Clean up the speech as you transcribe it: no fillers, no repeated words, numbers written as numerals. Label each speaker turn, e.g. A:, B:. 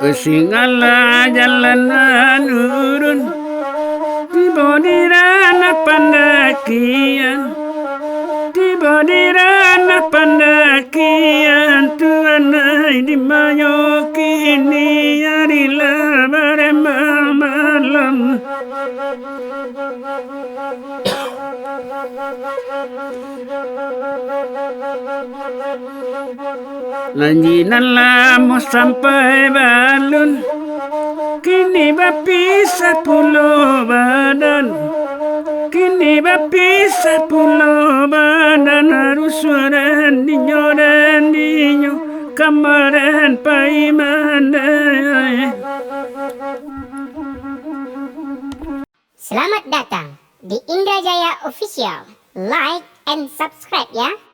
A: Kesingala jalanan urun tiba di ranah pendakian, tiba di ranah pendakian. Tuhan di mayo kini harilah barembal malam. Lanjinan lama sampai balun, kini berpisah pulau badan, kini berpisah pulau badan. Harus suara dinyo dan dinyo kamaran paimana.
B: Selamat datang di Indrajaya Official. Like and subscribe ya.